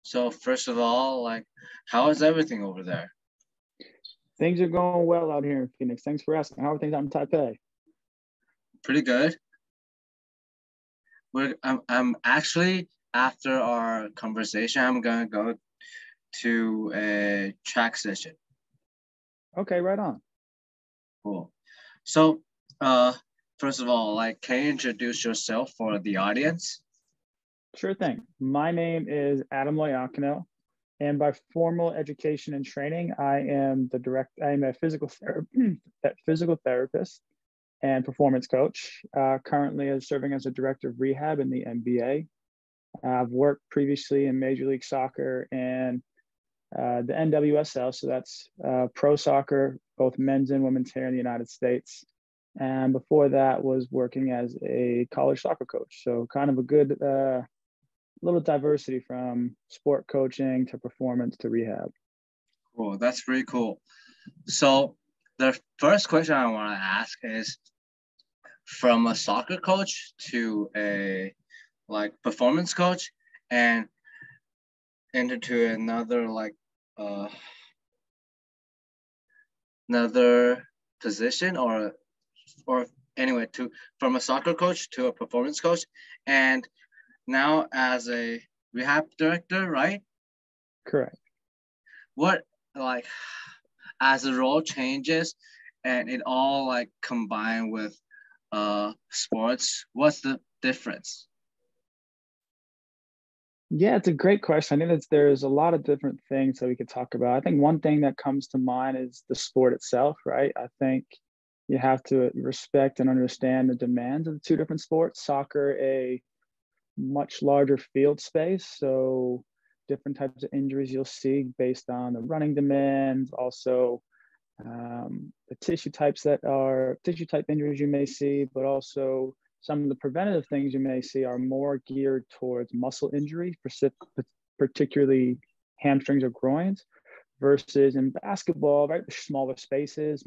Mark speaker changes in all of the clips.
Speaker 1: So first of all, like, how is everything over there?
Speaker 2: Things are going well out here in Phoenix. Thanks for asking. How are things out in Taipei?
Speaker 1: Pretty good. I'm actually, after our conversation, I'm gonna go to a track session.
Speaker 2: Okay, right on.
Speaker 1: Cool. So, first of all, like, can you introduce yourself for the audience?
Speaker 2: Sure thing. My name is Adam Loiacono, and by formal education and training, I am a physical therapist and performance coach. Currently serving as a director of rehab in the NBA. I've worked previously in Major League Soccer and the NWSL, so that's pro soccer, both men's and women's here in the United States. And before that was working as a college soccer coach. So kind of a good little diversity from sport coaching to performance to rehab.
Speaker 1: Cool, that's pretty cool. So the first question I want to ask is, from a soccer coach to a performance coach and into another another position or anyway, from a soccer coach to a performance coach, and now as a rehab director, right?
Speaker 2: Correct.
Speaker 1: What, as the role changes and it all combined with sports, what's the difference?
Speaker 2: Yeah, it's a great question. I think there's a lot of different things that we could talk about. I think one thing that comes to mind is the sport itself, right? I think you have to respect and understand the demands of the two different sports. Soccer, a much larger field space, so different types of injuries you'll see based on the running demands, also the tissue type injuries you may see, but also some of the preventative things you may see are more geared towards muscle injury, particularly hamstrings or groins, versus in basketball, right, the smaller spaces,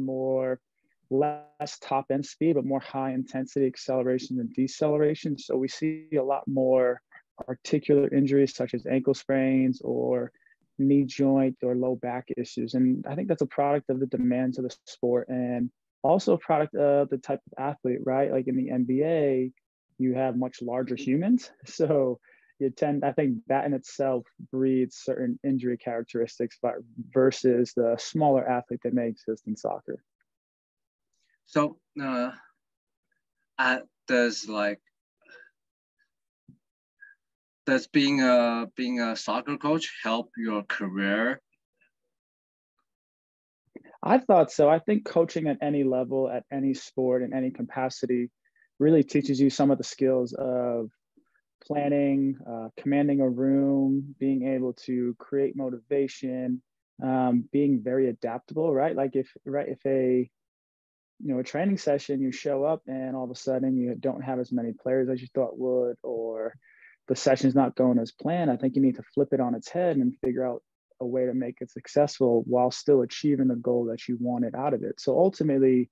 Speaker 2: less top end speed, but more high intensity acceleration and deceleration. So we see a lot more articular injuries such as ankle sprains or knee joint or low back issues. And I think that's a product of the demands of the sport and also a product of the type of athlete, right? Like in the NBA, you have much larger humans. So I think that in itself breeds certain injury characteristics versus the smaller athlete that may exist in soccer.
Speaker 1: So does being a soccer coach help your career?
Speaker 2: I thought so. I think coaching at any level, at any sport, in any capacity, really teaches you some of the skills of planning, commanding a room, being able to create motivation, being very adaptable, right? Like if a training session, you show up and all of a sudden you don't have as many players as you thought would, or the session's not going as planned, I think you need to flip it on its head and figure out a way to make it successful while still achieving the goal that you wanted out of it. So ultimately,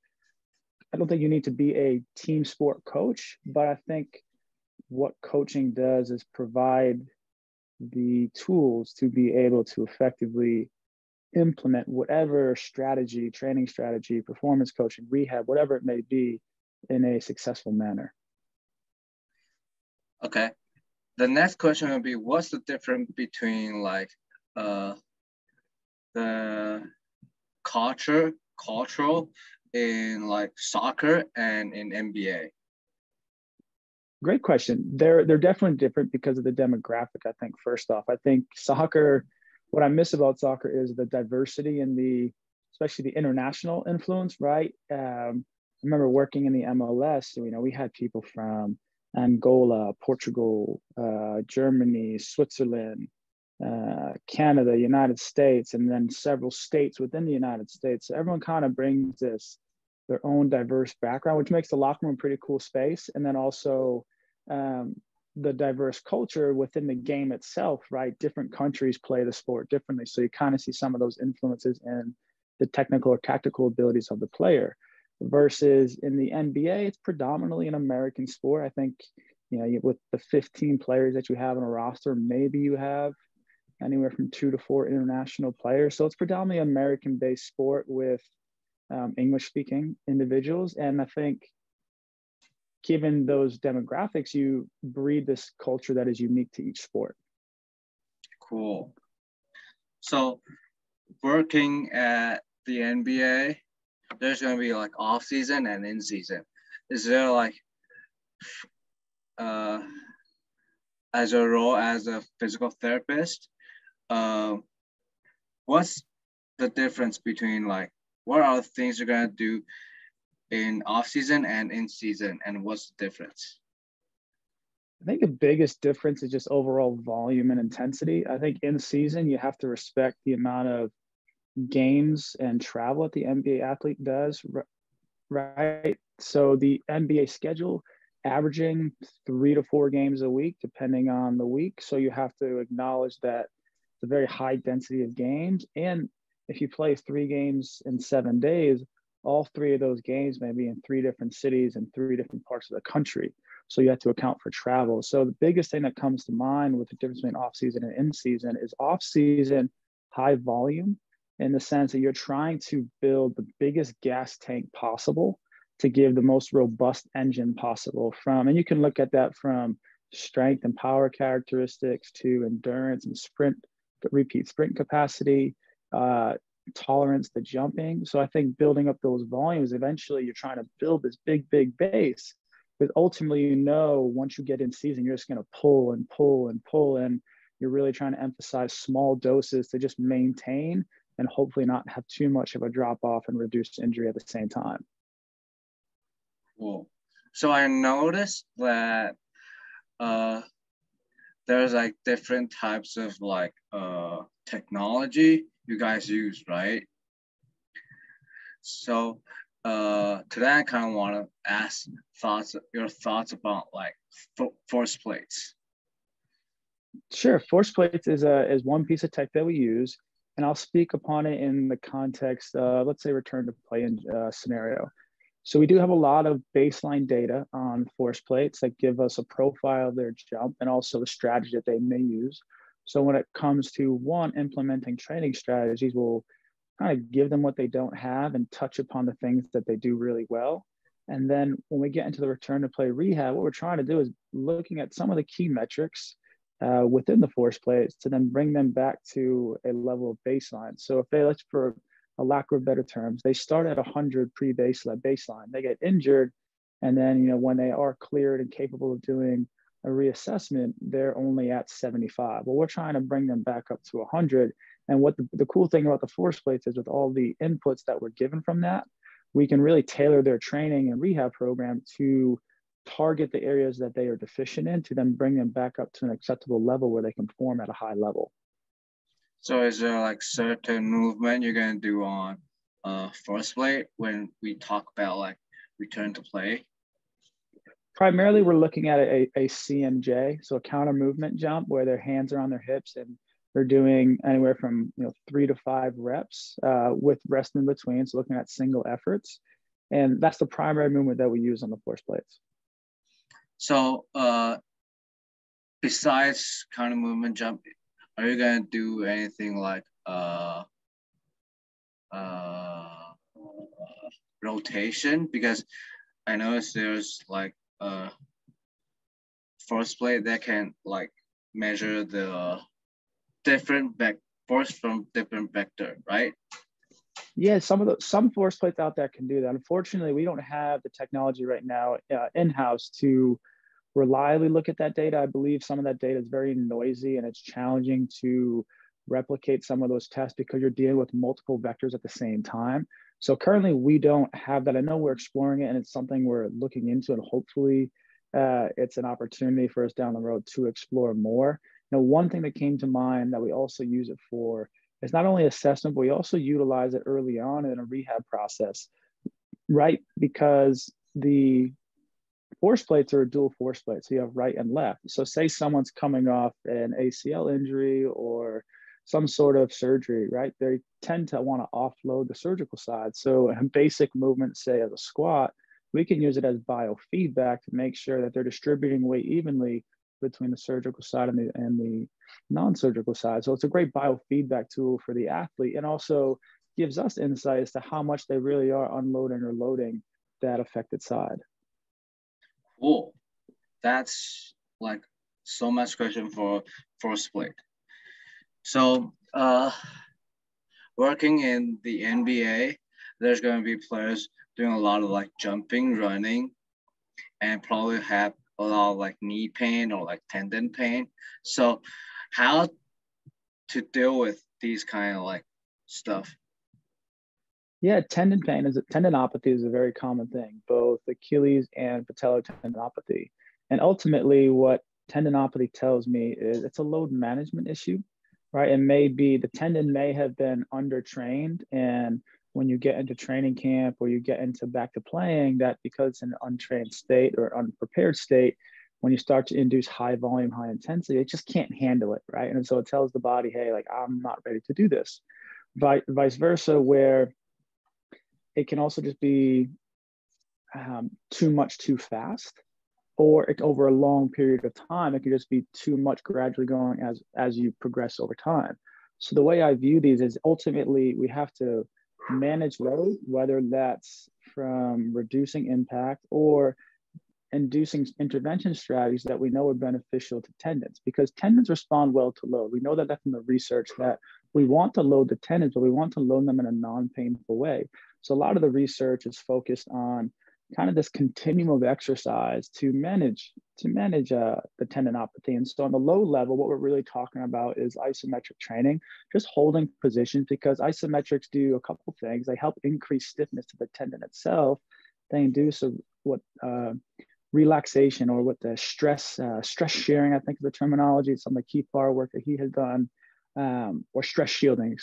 Speaker 2: I don't think you need to be a team sport coach, but I think what coaching does is provide the tools to be able to effectively implement whatever strategy, training strategy, performance coaching, rehab, whatever it may be, in a successful manner.
Speaker 1: Okay. The next question would be, what's the difference between the cultural in soccer and in NBA?
Speaker 2: Great question. They're definitely different because of the demographic. I think first off, I think soccer, what I miss about soccer is the diversity and especially the international influence, right? I remember working in the MLS, we had people from Angola, Portugal, Germany, Switzerland, Canada, United States, and then several states within the United States. So everyone kind of brings their own diverse background, which makes the locker room a pretty cool space. And then also the diverse culture within the game itself, right? Different countries play the sport differently. So you kind of see some of those influences in the technical or tactical abilities of the player. Versus in the NBA, it's predominantly an American sport. I think, with the 15 players that you have on a roster, maybe you have anywhere from 2 to 4 international players. So it's predominantly American-based sport with English-speaking individuals. And I think given those demographics, you breed this culture that is unique to each sport.
Speaker 1: Cool. So working at the NBA, there's going to be like off season and in season. Is there like, as a role as a physical therapist, what's the difference between like, what are the things you're going to do in off season and in season, and what's the difference?
Speaker 2: I think the biggest difference is just overall volume and intensity. I think in season, you have to respect the amount of games and travel that the NBA athlete does, right? So the NBA schedule averaging 3 to 4 games a week, depending on the week. So you have to acknowledge that it's a very high density of games. And if you play 3 games in 7 days, all 3 of those games may be in 3 different cities and 3 different parts of the country. So you have to account for travel. So the biggest thing that comes to mind with the difference between off season and in season is off season, high volume, in the sense that you're trying to build the biggest gas tank possible to give the most robust engine possible and you can look at that from strength and power characteristics to endurance and repeat sprint capacity, tolerance to jumping. So I think building up those volumes, eventually you're trying to build this big base, but ultimately, once you get in season, you're just going to pull and pull and pull, and you're really trying to emphasize small doses to just maintain and hopefully not have too much of a drop off and reduce injury at the same time.
Speaker 1: Cool. So I noticed that there's like different types of like technology you guys use, right? So today I kind of want to ask your thoughts about like force plates.
Speaker 2: Sure. Force plates is one piece of tech that we use, and I'll speak upon it in the context of, let's say, return to play scenario. So we do have a lot of baseline data on force plates that give us a profile of their jump and also the strategy that they may use. So when it comes to implementing training strategies, we'll kind of give them what they don't have and touch upon the things that they do really well. And then when we get into the return to play rehab, what we're trying to do is looking at some of the key metrics within the force plates to then bring them back to a level of baseline. So if they, let's for a lack of better terms, they start at 100 baseline, they get injured, and then when they are cleared and capable of doing a reassessment, they're only at 75. Well, we're trying to bring them back up to 100. And what the cool thing about the force plates is, with all the inputs that we're given from that, we can really tailor their training and rehab program to target the areas that they are deficient in to then bring them back up to an acceptable level where they can perform at a high level.
Speaker 1: So is there like certain movement you're going to do on force plate when we talk about like return to play?
Speaker 2: Primarily, we're looking at a CMJ, so a counter movement jump, where their hands are on their hips and they're doing anywhere from 3 to 5 reps with rest in between. So looking at single efforts, and that's the primary movement that we use on the force plates.
Speaker 1: So besides counter movement jump, are you gonna do anything like rotation? Because I noticed there's like force plate that can like measure the different force from different vector, right?
Speaker 2: Yeah, some force plates out there can do that. Unfortunately, we don't have the technology right now in-house to reliably look at that data. I believe some of that data is very noisy and it's challenging to replicate some of those tests because you're dealing with multiple vectors at the same time. So currently we don't have that. I know we're exploring it and it's something we're looking into, and hopefully it's an opportunity for us down the road to explore more. One thing that came to mind that we also use it for is not only assessment, but we also utilize it early on in a rehab process, right? Because the force plates are a dual force plate. So you have right and left. So say someone's coming off an ACL injury or some sort of surgery, right? They tend to want to offload the surgical side. So a basic movement, say as a squat, we can use it as biofeedback to make sure that they're distributing weight evenly between the surgical side and the non-surgical side. So it's a great biofeedback tool for the athlete, and also gives us insight as to how much they really are unloading or loading that affected side.
Speaker 1: Cool. That's like so much question for split. So working in the NBA, there's going to be players doing a lot of like jumping, running, and probably have a lot of like knee pain or like tendon pain. So how to deal with these kind of like stuff?
Speaker 2: Yeah, tendinopathy is a very common thing, both Achilles and patellar tendinopathy. And ultimately what tendinopathy tells me is it's a load management issue, right? It may be the tendon may have been undertrained, and when you get into training camp or you get into back to playing, that because it's an untrained state or unprepared state, when you start to induce high volume, high intensity, it just can't handle it, right? And so it tells the body, hey, like, I'm not ready to do this. Vice versa, where it can also just be too much too fast, or over a long period of time, it can just be too much gradually going as you progress over time. So the way I view these is ultimately we have to manage load, whether that's from reducing impact or inducing intervention strategies that we know are beneficial to tendons, because tendons respond well to load. We know that from the research, that we want to load the tendons, but we want to load them in a non-painful way. So a lot of the research is focused on kind of this continuum of exercise to manage the tendinopathy. And so on the low level, what we're really talking about is isometric training, just holding positions, because isometrics do a couple things. They help increase stiffness to the tendon itself. They induce relaxation, or what the stress sharing, I think is the terminology. It's some of the Keith Barr work that he has done, or stress shielding.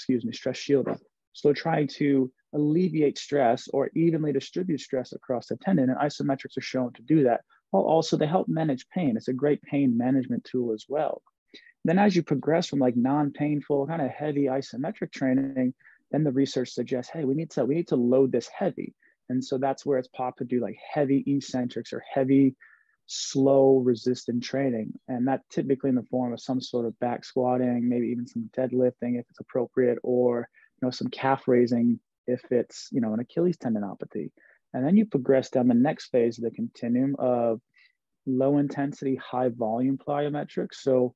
Speaker 2: So trying to alleviate stress or evenly distribute stress across the tendon, and isometrics are shown to do that. While also they help manage pain. It's a great pain management tool as well. Then as you progress from like non-painful, kind of heavy isometric training, then the research suggests, hey, we need to load this heavy. And so that's where it's popped to do like heavy eccentrics or heavy, slow resistant training. And that typically in the form of some sort of back squatting, maybe even some deadlifting if it's appropriate, or some calf raising if it's an Achilles tendinopathy. And then you progress down the next phase of the continuum of low intensity, high volume plyometrics. So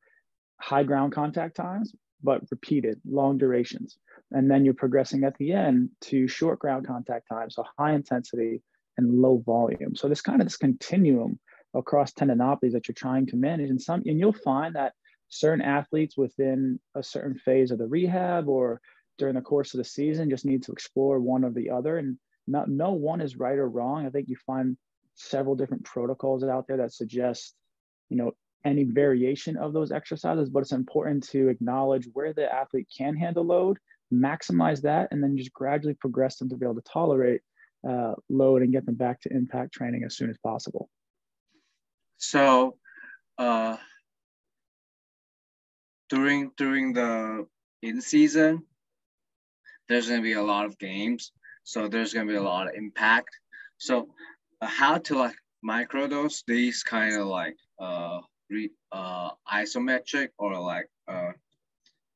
Speaker 2: high ground contact times, but repeated, long durations. And then you're progressing at the end to short ground contact time, so high intensity and low volume. So this continuum across tendinopathies that you're trying to manage. And you'll find that certain athletes within a certain phase of the rehab or during the course of the season just need to explore one or the other. And no one is right or wrong. I think you find several different protocols out there that suggest, any variation of those exercises, but it's important to acknowledge where the athlete can handle load, maximize that, and then just gradually progress them to be able to tolerate load and get them back to impact training as soon as possible.
Speaker 1: So during the in-season, there's going to be a lot of games, so there's going to be a lot of impact. So how to like microdose these kind of like isometric or like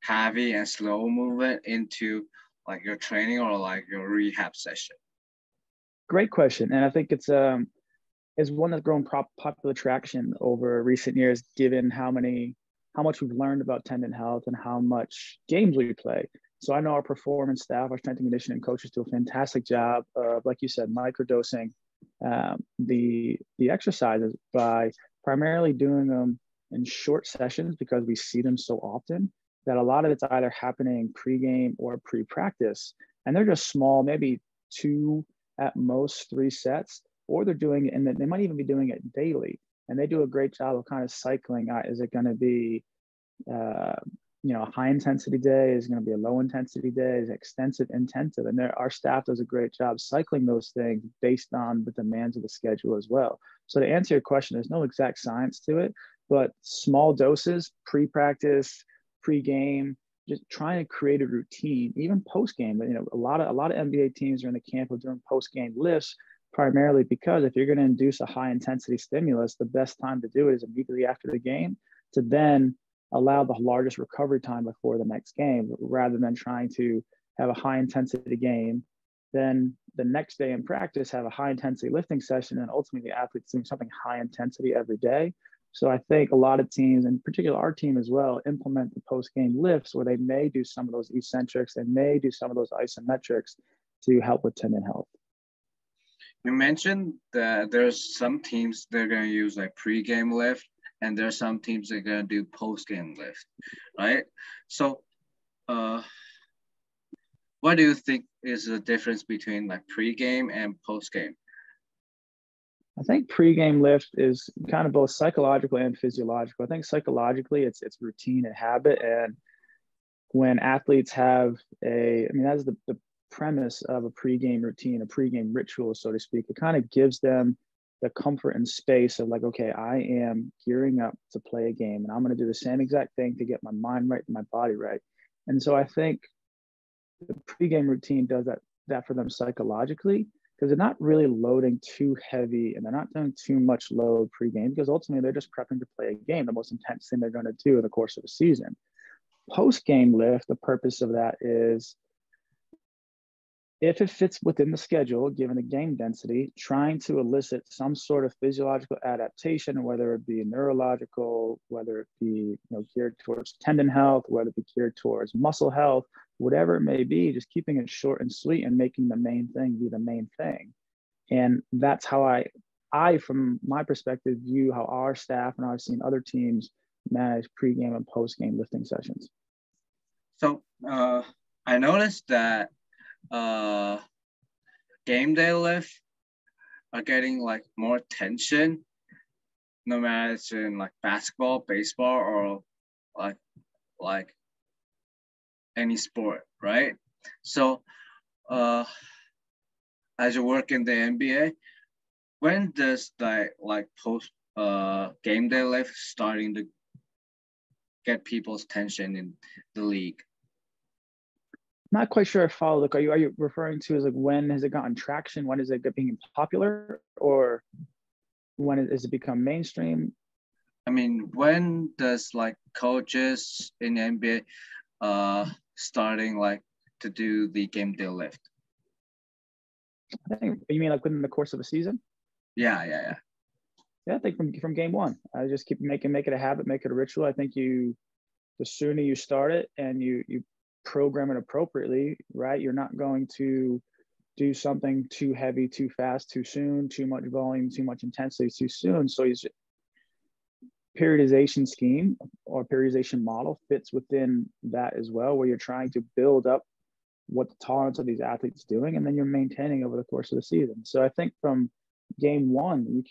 Speaker 1: heavy and slow movement into like your training or like your rehab session?
Speaker 2: Great question. And I think it's one that's grown popular traction over recent years, given how much we've learned about tendon health and how much games we play. So I know our performance staff, our strength and conditioning coaches do a fantastic job of, like you said, microdosing the exercises by primarily doing them in short sessions, because we see them so often that a lot of it's either happening pre-game or pre-practice. And they're just small, maybe 2 at most 3 sets, or they're doing it, and they might even be doing it daily. And they do a great job of kind of cycling. Is it going to be a high intensity day? Is it going to be a low intensity day? Is it extensive, intensive? And our staff does a great job cycling those things based on the demands of the schedule as well. So to answer your question, there's no exact science to it, but small doses, pre-practice, pre-game, just trying to create a routine, even post-game. But a lot of NBA teams are in the camp of doing post-game lifts, primarily because if you're going to induce a high intensity stimulus, the best time to do it is immediately after the game to then allow the largest recovery time before the next game, rather than trying to have a high intensity game, then the next day in practice have a high intensity lifting session, and ultimately the athlete's doing something high intensity every day. So I think a lot of teams, in particular our team as well, implement the post-game lifts where they may do some of those eccentrics, they may do some of those isometrics to help with tendon health.
Speaker 1: You mentioned that there's some teams they're going to use like pre-game lift, and there's some teams that are going to do post-game lift, right? So what do you think is the difference between like pre-game and post-game?
Speaker 2: I think pre-game lift is kind of both psychological and physiological. I think psychologically it's routine and habit. And when athletes have that's the premise of a pre-game routine, a pre-game ritual, so to speak. It kind of gives them the comfort and space of like, okay, I am gearing up to play a game and I'm going to do the same exact thing to get my mind right and my body right. And so I think the pre-game routine does that for them psychologically, because they're not really loading too heavy and they're not doing too much load pre-game, because ultimately they're just prepping to play a game, the most intense thing they're going to do in the course of a season. Post-game lift, the purpose of that is, if it fits within the schedule, given the game density, trying to elicit some sort of physiological adaptation, whether it be neurological, whether it be geared towards tendon health, whether it be geared towards muscle health, whatever it may be, just keeping it short and sweet and making the main thing be the main thing. And that's how I, from my perspective, view how our staff and I've seen other teams manage pre-game and post-game lifting sessions.
Speaker 1: So I noticed that game day lift are getting like more attention, no matter it's in like basketball, baseball, or like any sport, right? So as you work in the NBA, when does that like post game day lift starting to get people's attention in the league?
Speaker 2: Not quite sure I follow. Like, are you referring to as like when has it gotten traction? When is it being popular, or when is it become mainstream?
Speaker 1: I mean, when does like coaches in the NBA starting like to do the game day lift?
Speaker 2: I think you mean like within the course of a season?
Speaker 1: Yeah.
Speaker 2: Yeah, I think from game one. I just keep make it a habit, make it a ritual. I think the sooner you start it and you program it appropriately, right? You're not going to do something too heavy, too fast, too soon, too much volume, too much intensity, too soon. So his periodization scheme or periodization model fits within that as well, where you're trying to build up what the tolerance of these athletes doing, and then you're maintaining over the course of the season. So I think from game one,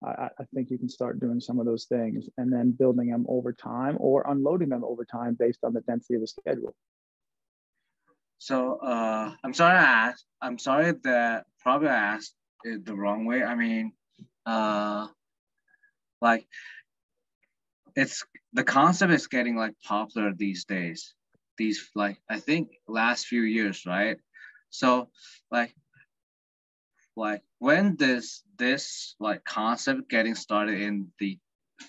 Speaker 2: I think you can start doing some of those things and then building them over time or unloading them over time based on the density of the schedule.
Speaker 1: So I'm sorry that probably I asked it the wrong way. I mean, like it's the concept is getting like popular these days. These like I think last few years, right? So like when this like concept getting started in the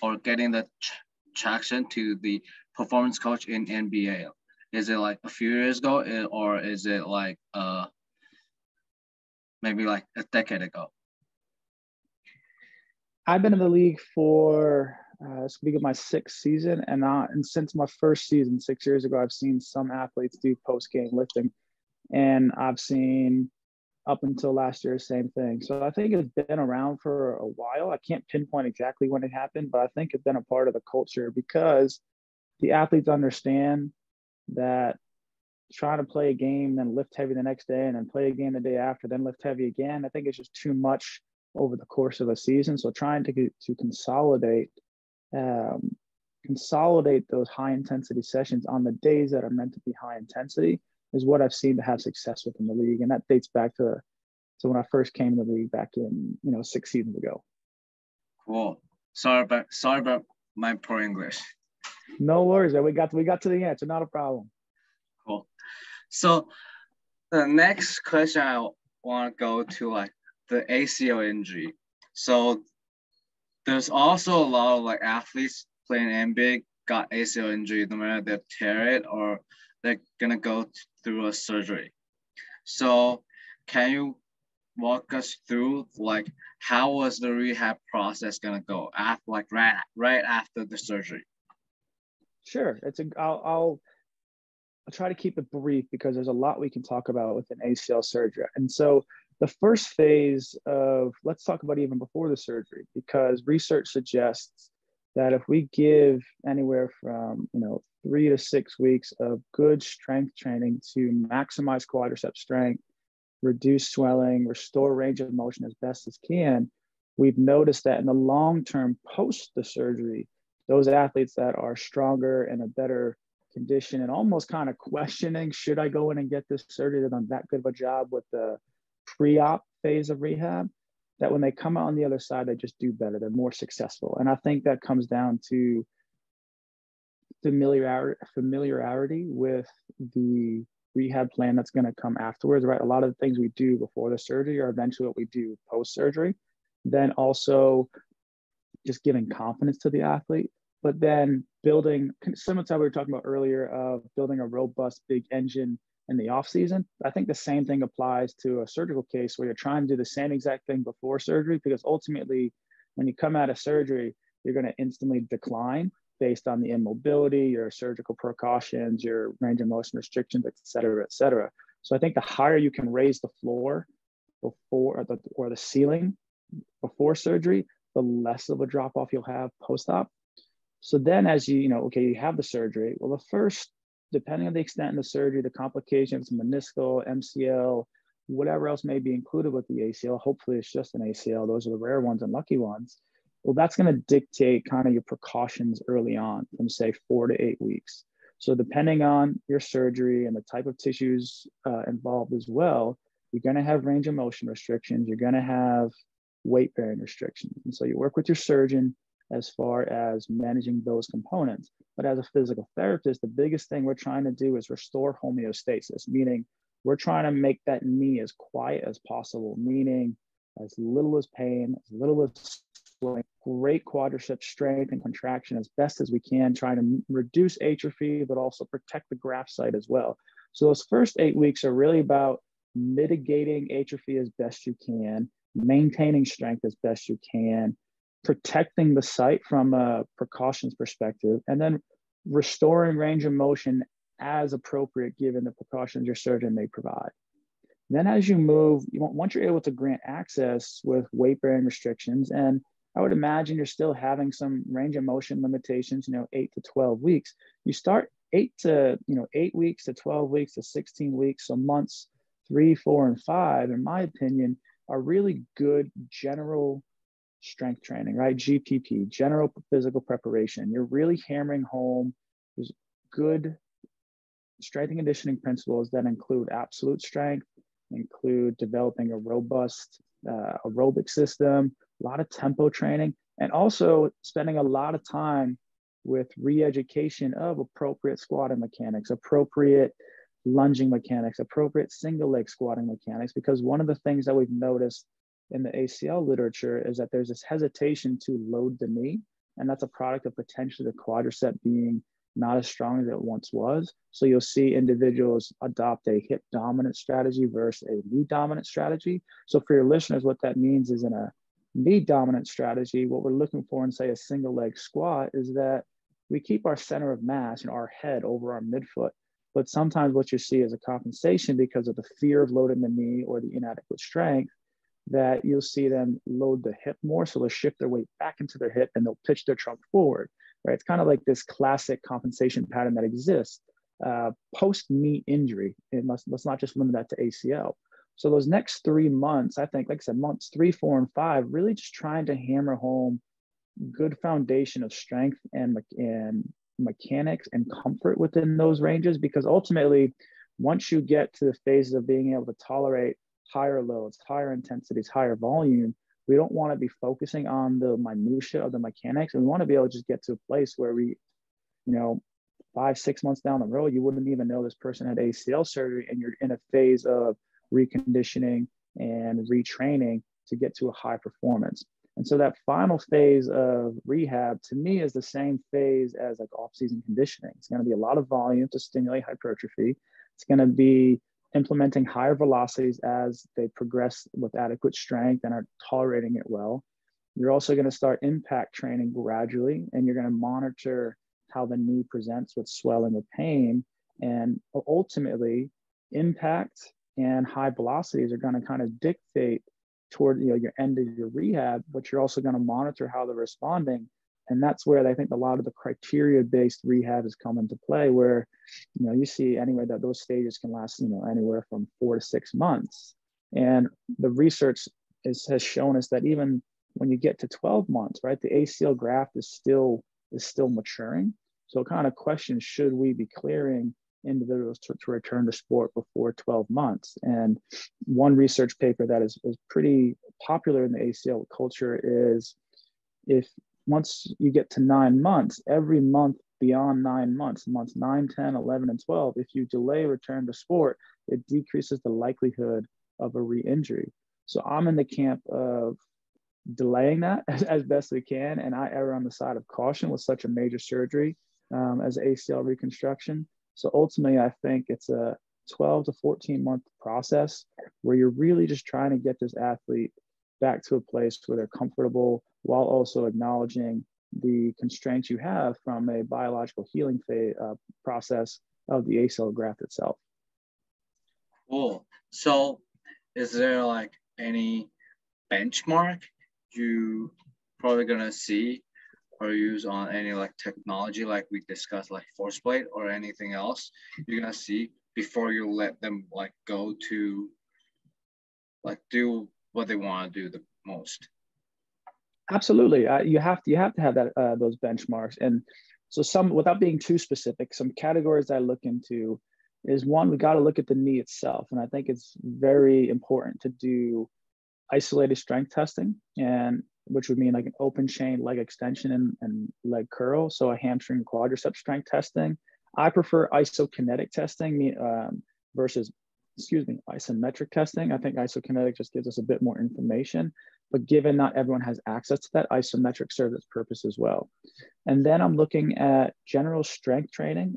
Speaker 1: or getting the traction to the performance coach in NBA? Is it like a few years ago, or is it like maybe like a decade ago?
Speaker 2: I've been in the league for this will be my sixth season, and since my first season 6 years ago, I've seen some athletes do post-game lifting, and I've seen up until last year, same thing. So I think it's been around for a while. I can't pinpoint exactly when it happened, but I think it's been a part of the culture because the athletes understand that trying to play a game, then lift heavy the next day, and then play a game the day after, then lift heavy again, I think it's just too much over the course of a season. So trying to consolidate those high intensity sessions on the days that are meant to be high intensity is what I've seen to have success within the league. And that dates back to when I first came in the league back in 6 seasons ago.
Speaker 1: Cool. Sorry about my poor English.
Speaker 2: No worries. We got to the answer. Not a problem.
Speaker 1: Cool. So the next question I want to go to like the ACL injury. So there's also a lot of like athletes playing NBA got ACL injury, no matter they tear it or they're gonna go through a surgery. So can you walk us through like how was the rehab process gonna go after like right after the surgery?
Speaker 2: Sure. I'll try to keep it brief because there's a lot we can talk about with an ACL surgery. And so the first phase of, let's talk about even before the surgery, because research suggests that if we give anywhere from 3 to 6 weeks of good strength training to maximize quadricep strength, reduce swelling, restore range of motion as best as can, we've noticed that in the long term post the surgery, those athletes that are stronger and a better condition and almost kind of questioning, should I go in and get this surgery? They've done that good of a job with the pre-op phase of rehab, that when they come out on the other side, they just do better. They're more successful. And I think that comes down to familiarity with the rehab plan that's going to come afterwards, right? A lot of the things we do before the surgery are eventually what we do post-surgery. Then also just giving confidence to the athlete, but then building, similar to how we were talking about earlier, of building a robust big engine in the off season. I think the same thing applies to a surgical case where you're trying to do the same exact thing before surgery, because ultimately when you come out of surgery, you're going to instantly decline based on the immobility, your surgical precautions, your range of motion restrictions, et cetera, et cetera. So I think the higher you can raise the floor before or the ceiling before surgery, the less of a drop off you'll have post-op. So then as you have the surgery, well, the first, depending on the extent of the surgery, the complications, meniscal, MCL, whatever else may be included with the ACL, hopefully it's just an ACL. Those are the rare ones and lucky ones. Well, that's going to dictate kind of your precautions early on from say 4 to 8 weeks. So depending on your surgery and the type of tissues involved as well, you're going to have range of motion restrictions. You're going to have weight bearing restrictions. And so you work with your surgeon as far as managing those components. But as a physical therapist, the biggest thing we're trying to do is restore homeostasis, meaning we're trying to make that knee as quiet as possible, meaning as little as pain, as little as swelling, great quadricep strength and contraction as best as we can, trying to reduce atrophy, but also protect the graft site as well. So those first 8 weeks are really about mitigating atrophy as best you can, maintaining strength as best you can, protecting the site from a precautions perspective, and then restoring range of motion as appropriate given the precautions your surgeon may provide. Then as you move, once you're able to grant access with weight-bearing restrictions, and I would imagine you're still having some range of motion limitations, 8 to 12 weeks, you start 8 weeks to 12 weeks to 16 weeks, so months 3, 4, and 5, in my opinion, are really good general strength training, right? GPP, general physical preparation. You're really hammering home there's good strength and conditioning principles that include absolute strength, include developing a robust aerobic system, a lot of tempo training, and also spending a lot of time with re-education of appropriate squatting mechanics, appropriate lunging mechanics, appropriate single leg squatting mechanics, because one of the things that we've noticed in the ACL literature is that there's this hesitation to load the knee, and that's a product of potentially the quadricep being not as strong as it once was. So you'll see individuals adopt a hip dominant strategy versus a knee dominant strategy. So for your listeners, what that means is in a knee dominant strategy, what we're looking for in say a single leg squat is that we keep our center of mass, our head over our midfoot. But sometimes what you see is a compensation because of the fear of loading the knee or the inadequate strength, that you'll see them load the hip more. So they'll shift their weight back into their hip and they'll pitch their trunk forward, right? It's kind of like this classic compensation pattern that exists post-knee injury. Let's not just limit that to ACL. So those next 3 months, I think, like I said, months 3, 4, and 5, really just trying to hammer home good foundation of strength and mechanics and comfort within those ranges, because ultimately, once you get to the phases of being able to tolerate higher loads, higher intensities, higher volume, we don't want to be focusing on the minutia of the mechanics. And we want to be able to just get to a place where we, 5, 6 months down the road, you wouldn't even know this person had ACL surgery and you're in a phase of reconditioning and retraining to get to a high performance. And so that final phase of rehab to me is the same phase as like off-season conditioning. It's going to be a lot of volume to stimulate hypertrophy. It's going to be implementing higher velocities as they progress with adequate strength and are tolerating it well. You're also going to start impact training gradually, and you're going to monitor how the knee presents with swelling or pain. And ultimately, impact and high velocities are going to kind of dictate toward your end of your rehab, but you're also going to monitor how they're responding. And that's where I think a lot of the criteria-based rehab has come into play, where you see anywhere that those stages can last anywhere from 4 to 6 months. And the research has shown us that even when you get to 12 months, right, the ACL graft is still maturing. So kind of question, should we be clearing individuals to return to sport before 12 months? And one research paper that is pretty popular in the ACL culture is if once you get to 9 months, every month beyond 9 months, months 9, 10, 11, and 12, if you delay return to sport, it decreases the likelihood of a re-injury. So I'm in the camp of delaying that as best we can. And I err on the side of caution with such a major surgery as ACL reconstruction. So ultimately, I think it's a 12 to 14 month process where you're really just trying to get this athlete back to a place where they're comfortable while also acknowledging the constraints you have from a biological healing process of the ACL graft itself.
Speaker 1: Cool. So is there like any benchmark you probably gonna see or use on any like technology like we discussed, like force plate or anything else you're gonna see before you let them like go to like do what they want to do the most?
Speaker 2: Absolutely. You have to have that those benchmarks. And so some, without being too specific, some categories I look into is one, we got to look at the knee itself. And I think it's very important to do isolated strength testing, and which would mean like an open chain leg extension and leg curl. So a hamstring quadricep strength testing. I prefer isokinetic testing versus isometric testing. I think isokinetic just gives us a bit more information, but given not everyone has access to that, isometric serves its purpose as well. And then I'm looking at general strength training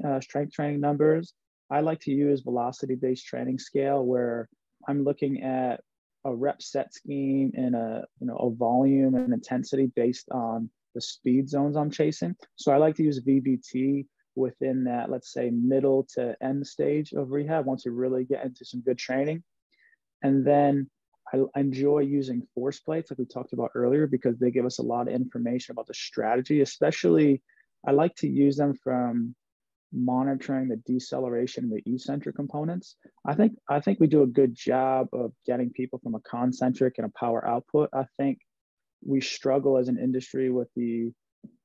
Speaker 2: numbers. I like to use velocity-based training scale, where I'm looking at a rep set scheme and a volume and intensity based on the speed zones I'm chasing. So I like to use VBT within that, let's say, middle to end stage of rehab once you really get into some good training. And then I enjoy using force plates like we talked about earlier, because they give us a lot of information about the strategy. Especially, I like to use them from monitoring the deceleration and the eccentric components. I think we do a good job of getting people from a concentric and a power output. I think we struggle as an industry with the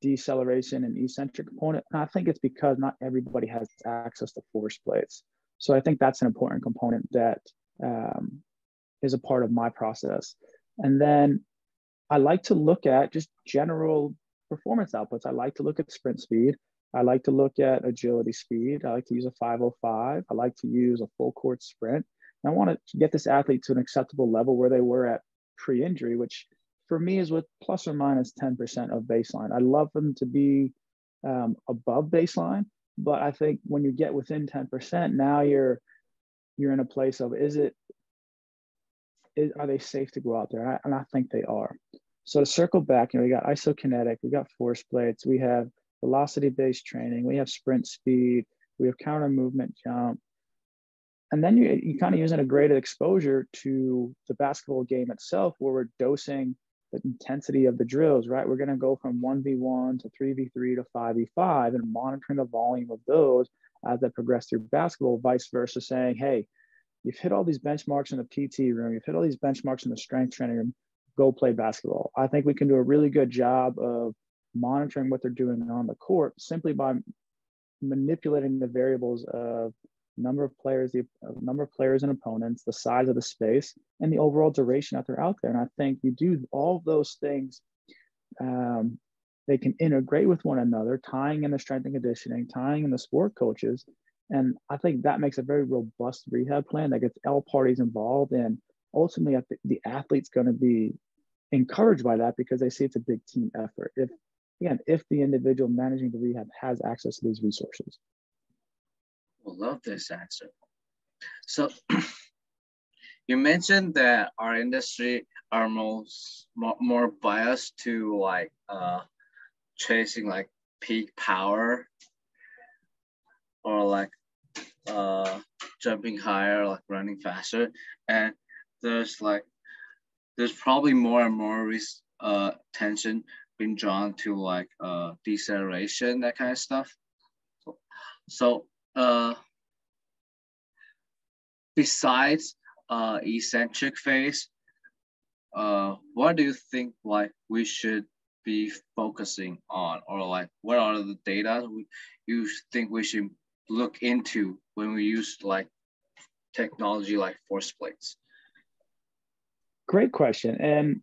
Speaker 2: deceleration and eccentric component. And I think it's because not everybody has access to force plates. So I think that's an important component that is a part of my process. And then I like to look at just general performance outputs. I like to look at sprint speed. I like to look at agility speed. I like to use a 505. I like to use a full court sprint. And I want to get this athlete to an acceptable level where they were at pre-injury, which for me is with plus or minus 10% of baseline. I love them to be above baseline, but I think when you get within 10%, now you're in a place of are they safe to go out there? And I think they are. So to circle back, we got isokinetic, we got force plates, we have velocity-based training, we have sprint speed, we have counter movement jump. And then you kind of using a graded exposure to the basketball game itself, where we're dosing the intensity of the drills, right? We're going to go from 1v1 to 3v3 to 5v5 and monitoring the volume of those as they progress through basketball, vice versa, saying, hey, you've hit all these benchmarks in the PT room, you've hit all these benchmarks in the strength training room, go play basketball. I think we can do a really good job of monitoring what they're doing on the court simply by manipulating the variables of number of players and opponents, the size of the space, and the overall duration that they're out there. And I think you do all of those things, they can integrate with one another, tying in the strength and conditioning, tying in the sport coaches. And I think that makes a very robust rehab plan that gets all parties involved. And ultimately the athlete's going to be encouraged by that because they see it's a big team effort. If the individual managing the rehab has access to these resources.
Speaker 1: I love this answer. So you mentioned that our industry are more biased to like chasing like peak power or like jumping higher, like running faster, and there's probably more and more attention being drawn to like deceleration, that kind of stuff. So besides eccentric phase, what do you think like we should be focusing on, or like what are the data you think we should look into when we use like technology like force plates?
Speaker 2: Great question. And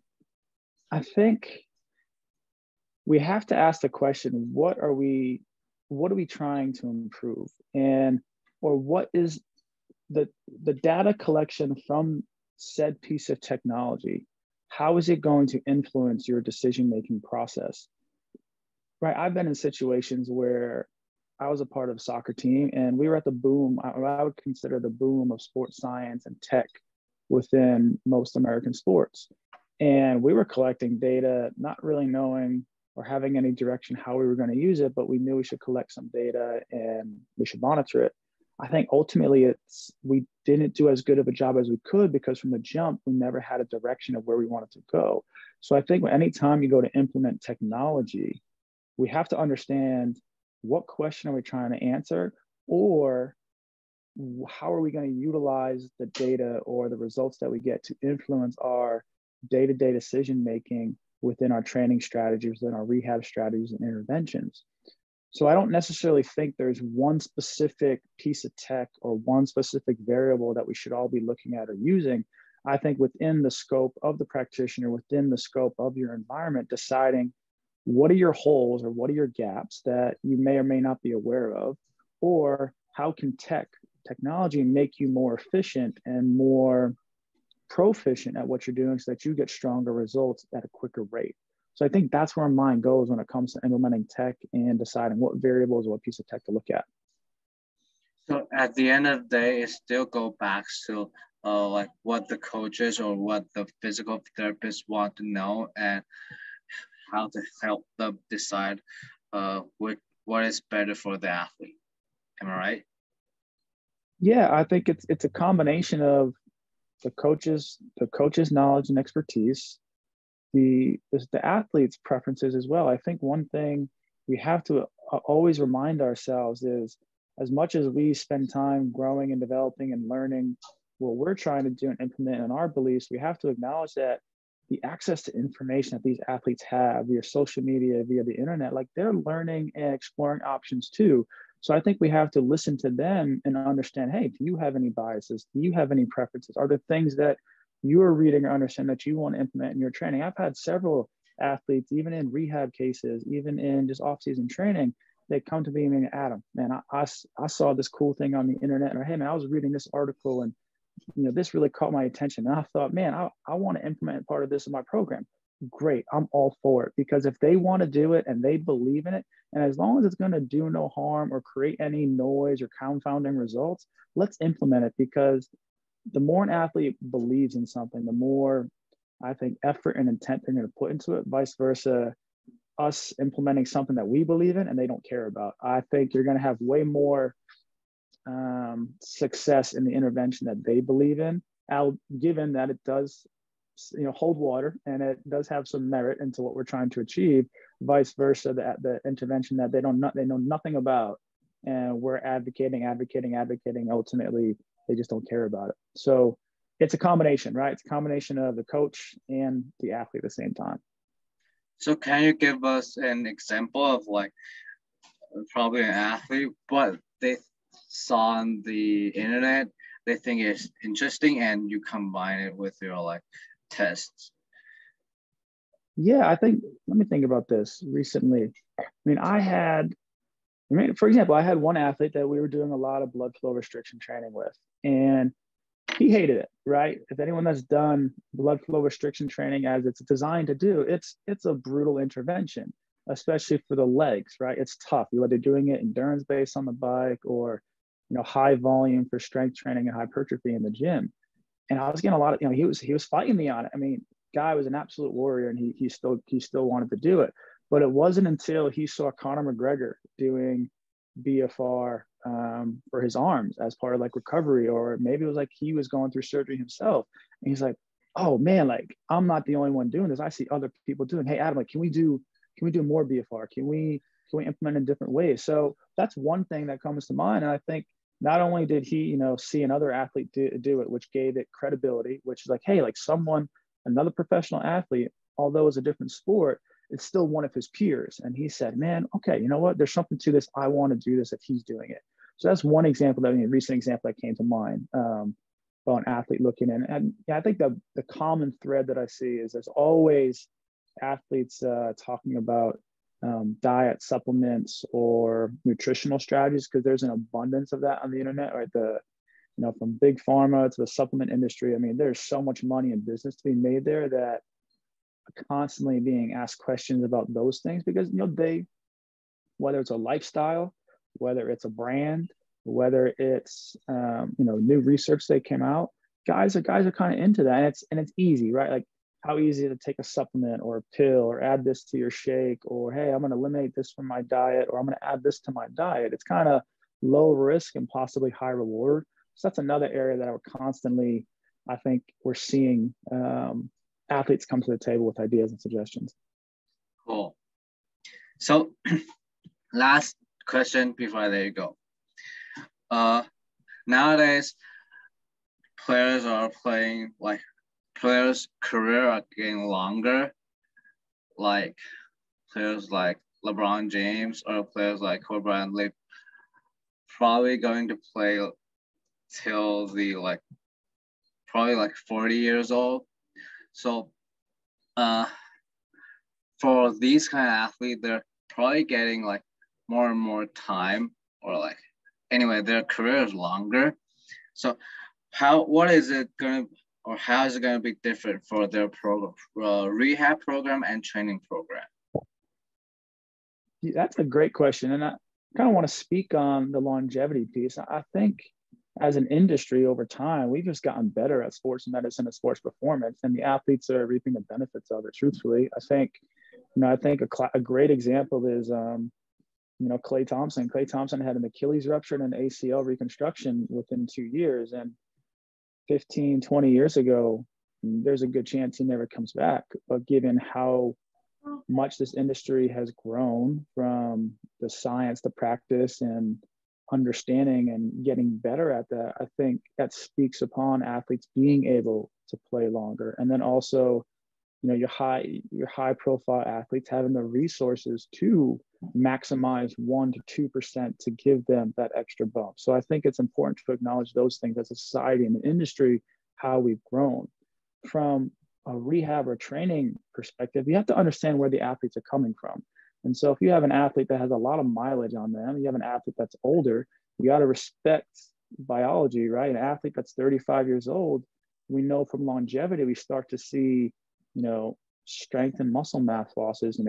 Speaker 2: I think we have to ask the question, what are we trying to improve? Or what is the data collection from said piece of technology? How is it going to influence your decision-making process? Right, I've been in situations where I was a part of a soccer team and we were at the boom, I would consider the boom of sports science and tech within most American sports. And we were collecting data, not really knowing or having any direction how we were going to use it, but we knew we should collect some data and we should monitor it. I think ultimately we didn't do as good of a job as we could because from the jump, we never had a direction of where we wanted to go. So I think anytime you go to implement technology, we have to understand what question are we trying to answer, or how are we going to utilize the data or the results that we get to influence our day-to-day decision-making within our training strategies, within our rehab strategies and interventions. So I don't necessarily think there's one specific piece of tech or one specific variable that we should all be looking at or using. I think within the scope of the practitioner, within the scope of your environment, deciding what are your holes or what are your gaps that you may or may not be aware of, or how can technology make you more efficient and more proficient at what you're doing so that you get stronger results at a quicker rate. So I think that's where my mind goes when it comes to implementing tech and deciding what variables or what piece of tech to look at.
Speaker 1: So at the end of the day, it still goes back to like what the coaches or what the physical therapists want to know and how to help them decide what is better for the athlete. Am I right?
Speaker 2: Yeah, I think it's a combination of the coach's knowledge and expertise, the athlete's preferences as well. I think one thing we have to always remind ourselves is, as much as we spend time growing and developing and learning what we're trying to do and implement in our beliefs, we have to acknowledge that the access to information that these athletes have via social media, via the internet, like they're learning and exploring options too. So I think we have to listen to them and understand, hey, do you have any biases? Do you have any preferences? Are there things that you are reading or understand that you want to implement in your training? I've had several athletes, even in rehab cases, even in just off-season training, they come to me and say, Adam, man, I saw this cool thing on the internet, or hey, man, I was reading this article and this really caught my attention. And I thought, man, I want to implement part of this in my program. Great, I'm all for it, because if they want to do it and they believe in it, and as long as it's going to do no harm or create any noise or confounding results, let's implement it. Because the more an athlete believes in something, the more I think effort and intent they're going to put into it, vice versa, us implementing something that we believe in and they don't care about. I think you're going to have way more success in the intervention that they believe in, given that it does hold water and it does have some merit into what we're trying to achieve, vice versa, the intervention that they know nothing about, and we're advocating, ultimately they just don't care about it. So it's a combination, right? It's a combination of the coach and the athlete at the same time.
Speaker 1: So can you give us an example of like probably an athlete, what they saw on the internet, they think is interesting, and you combine it with your like tests?
Speaker 2: Yeah, let me think about this recently. For example, I had one athlete that we were doing a lot of blood flow restriction training with, and he hated it, right? If anyone that's done blood flow restriction training as it's designed to do, it's a brutal intervention, especially for the legs, right? It's tough. You're either doing it endurance based on the bike or, high volume for strength training and hypertrophy in the gym. And I was getting a lot of, he was fighting me on it. I mean, guy was an absolute warrior, and he still wanted to do it. But it wasn't until he saw Conor McGregor doing BFR for his arms as part of like recovery, or maybe it was like he was going through surgery himself, and he's like, oh man, like I'm not the only one doing this. I see other people doing. Hey Adam, like can we do more BFR? Can we implement in different ways? So that's one thing that comes to mind. And I think not only did he see another athlete do it, which gave it credibility, which is like, hey, like another professional athlete, although it's a different sport, it's still one of his peers. And he said, man, okay, you know what? There's something to this. I want to do this if he's doing it. So that's one example, a recent example that came to mind about an athlete looking in. And yeah, I think the common thread that I see is there's always athletes talking about diet, supplements, or nutritional strategies, because there's an abundance of that on the internet, right? From big pharma to the supplement industry. I mean, there's so much money and business to be made there that constantly being asked questions about those things, because whether it's a lifestyle, whether it's a brand, whether it's new research that came out, guys are kind of into that, and it's easy, right? Like how easy to take a supplement or a pill or add this to your shake, or hey, I'm going to eliminate this from my diet, or I'm going to add this to my diet. It's kind of low risk and possibly high reward. So that's another area that I think we're seeing athletes come to the table with ideas and suggestions.
Speaker 1: Cool. So last question before I let you go. Nowadays, players career are getting longer. Like players like LeBron James or players like Kobe Bryant, probably going to play till probably 40 years old. So for these kind of athletes, they're probably getting more and more time, or anyway, their career is longer. So how is it going to be different for their program, rehab program and training program?
Speaker 2: That's a great question. And I kind of want to speak on the longevity piece. I think as an industry over time, we've just gotten better at sports medicine and sports performance, and the athletes are reaping the benefits of it. Truthfully, I think a great example is, Klay Thompson. Klay Thompson had an Achilles rupture and an ACL reconstruction within 2 years. And 15, 20 years ago, there's a good chance he never comes back. But given how much this industry has grown, from the science, the practice, and understanding and getting better at that, I think that speaks upon athletes being able to play longer. And then also, your high profile athletes having the resources to maximize 1% to 2% to give them that extra bump. So I think it's important to acknowledge those things as a society and the industry, how we've grown. From a rehab or training perspective, you have to understand where the athletes are coming from. And so if you have an athlete that has a lot of mileage on them, you have an athlete that's older, you got to respect biology, right? An athlete that's 35 years old, we know from longevity, we start to see, strength and muscle mass losses,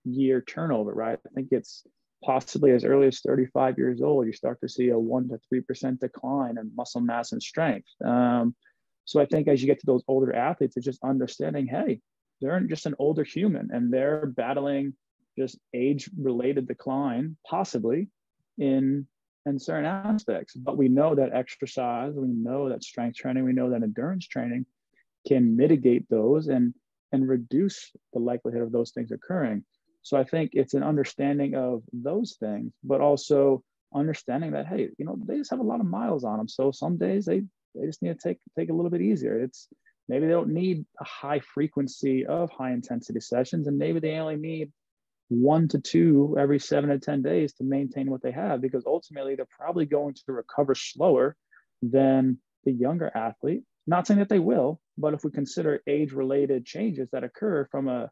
Speaker 2: year turnover, right? I think it's possibly as early as 35 years old, you start to see a 1% to 3% decline in muscle mass and strength. So I think as you get to those older athletes, it's just understanding, hey, they're just an older human and they're battling just age-related decline, possibly in certain aspects. But we know that exercise, we know that strength training, we know that endurance training can mitigate those and reduce the likelihood of those things occurring. So I think it's an understanding of those things, but also understanding that, hey, they just have a lot of miles on them. So some days they just need to take a little bit easier. It's maybe they don't need a high frequency of high intensity sessions, and maybe they only need 1 to 2 every 7 to 10 days to maintain what they have, because ultimately they're probably going to recover slower than the younger athlete. Not saying that they will, but if we consider age-related changes that occur from a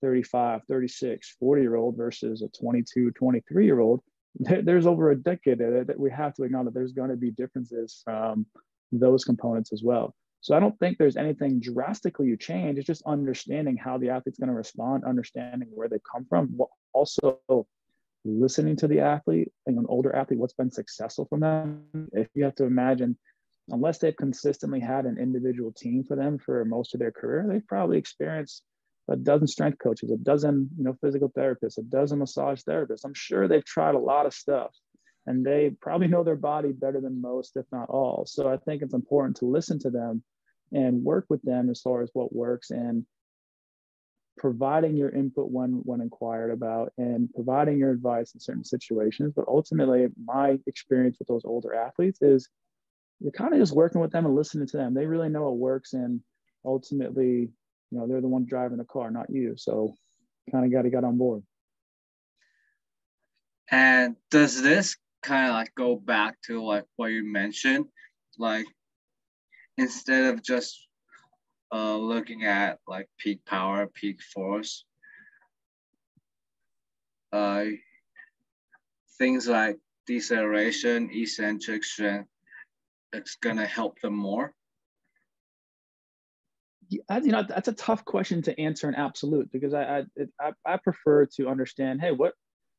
Speaker 2: 35, 36, 40-year-old versus a 22, 23-year-old, there's over a decade that we have to acknowledge that there's going to be differences from those components as well. So I don't think there's anything drastically you change. It's just understanding how the athlete's going to respond, understanding where they come from, also listening to the athlete, and an older athlete, what's been successful from them. If you have to imagine, unless they've consistently had an individual team for them for most of their career, they've probably experienced a dozen strength coaches, a dozen, physical therapists, a dozen massage therapists. I'm sure they've tried a lot of stuff, and they probably know their body better than most, if not all. So I think it's important to listen to them and work with them as far as what works, and providing your input when inquired about, and providing your advice in certain situations. But ultimately, my experience with those older athletes is you're kind of just working with them and listening to them. They really know what works, and ultimately, they're the one driving the car, not you. So kind of got to get on board.
Speaker 1: And does this kind of like go back to like what you mentioned, like instead of just looking at like peak power, peak force, things like deceleration, eccentric strength, it's gonna help them more?
Speaker 2: That's a tough question to answer in absolute, because I prefer to understand, hey, what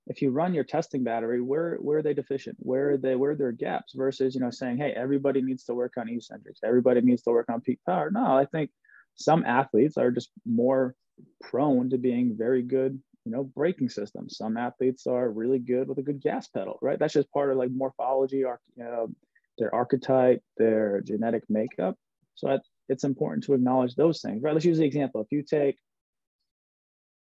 Speaker 2: if you run your testing battery, where are they deficient? Where are there gaps? Versus, saying, hey, everybody needs to work on eccentrics, everybody needs to work on peak power. No, I think some athletes are just more prone to being very good, braking systems. Some athletes are really good with a good gas pedal, right? That's just part of like morphology, their archetype, their genetic makeup. So it's important to acknowledge those things, right? Let's use the example. If you take,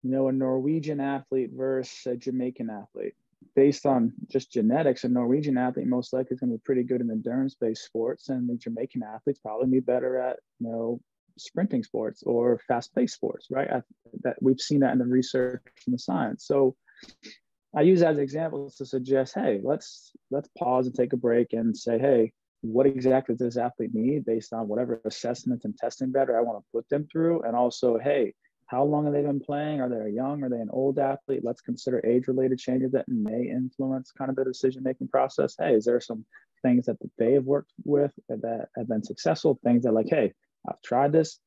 Speaker 2: a Norwegian athlete versus a Jamaican athlete, based on just genetics, a Norwegian athlete most likely is going to be pretty good in endurance-based sports, and the Jamaican athletes probably be better at, sprinting sports or fast-paced sports, right? That we've seen that in the research and the science. So I use that as examples to suggest, hey, let's pause and take a break and say, hey, what exactly does this athlete need based on whatever assessments and testing better I want to put them through? And also, hey, how long have they been playing? Are they young? Are they an old athlete? Let's consider age-related changes that may influence kind of the decision-making process. Hey, is there some things that they have worked with that have been successful? Things that like, hey, I've tried this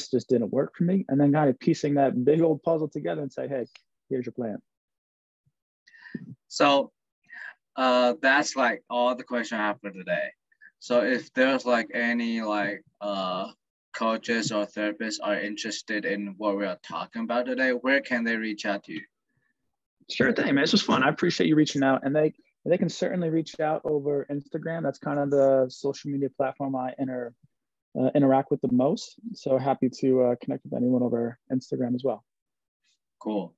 Speaker 2: just didn't work for me. And then kind of piecing that big old puzzle together and say, hey, here's your plan.
Speaker 1: So that's like all the questions I have for today. So if there's like any like coaches or therapists are interested in what we are talking about today, where can they reach out to you?
Speaker 2: Sure thing, man. This was fun. I appreciate you reaching out, and they can certainly reach out over Instagram. That's kind of the social media platform I interact with the most. So happy to connect with anyone over Instagram as well.
Speaker 1: Cool.